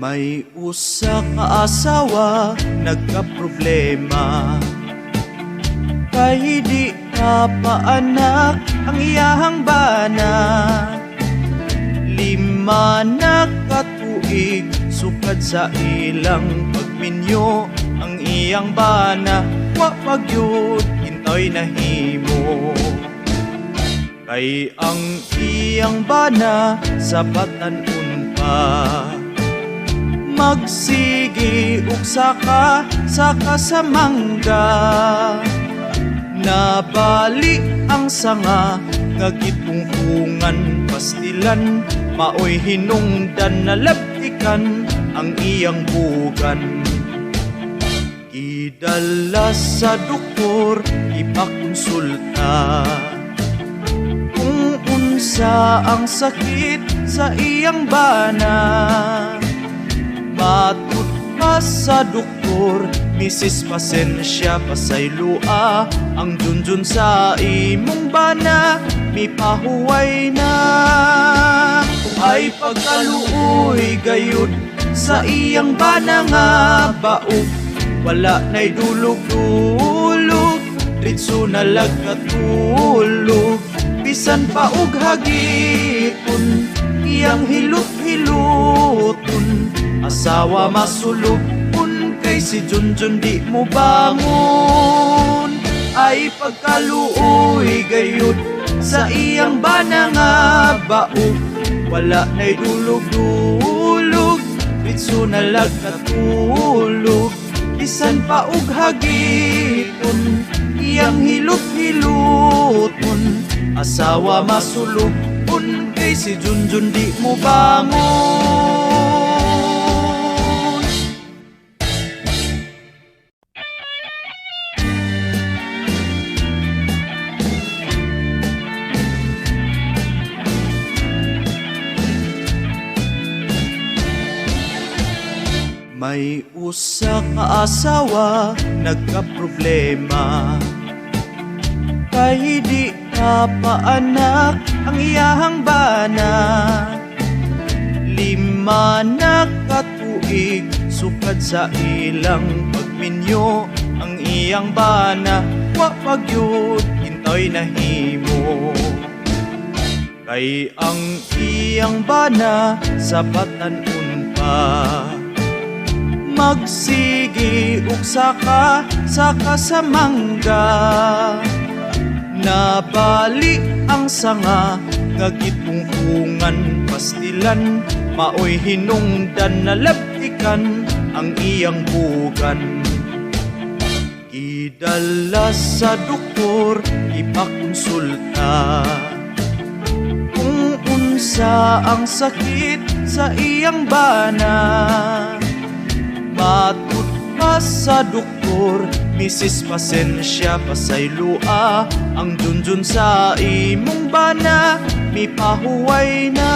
May usa ka asawa nagkaproblema, kay di ka paanak ang iyahang bana. 5 na katuig sukad sa ilang pagminyo, ang iyang bana wa pagyud hintoy nahimo. Kay ang iyang bana sa batan-on pa, magsigi ug saka sa mangga. Nabali ang sanga nga gitungtungan pastilan, maoy hinungdan na labtikan ang iyang bugan. Idala sa doktor ipakonsulta kung unsa ang sakit sa iyang bana. Matud pa sa doktor, Mrs. Pasensya pasaylua, ang junjun sa imong bana mipahuway na. Ay pagkaluoy gayud sa iyang bana nga baog, wala na'y dulog-dulog, ritso na lagkatulog. Bisan pa og hagipon, iyang hilot-hiloton, asawa masulubon, kay si Junjun di mo bangon. Ay pagkaluoy gayud sa iyang bana nga baog, wala na'y dulog-dulog, ritso na lagkatulog. Bisan pa og hagipon, iyang hilot-hiloton, asawa masulubon, kay si Junjun di mo bangon. May usa ka asawa nagkaproblema, kay di ka paanak ang iyahang bana. 5 na katuig sukad sa ilang pagminyo, ang iyang bana wa pagyud hintoy nahimo. Kay ang iyang bana sa batan-on pa, magsigi ug saka sa mangga. Nabali ang sanga nga gitungtungan pastilan, maoy hinungdan na labtikan ang iyang bugan. Idala sa doktor ipakonsulta kung unsa ang sakit sa iyang bana. Matud pa sa doktor, Mrs. Pasensya pasaylua, ang junjun sa imong bana mipahuway na.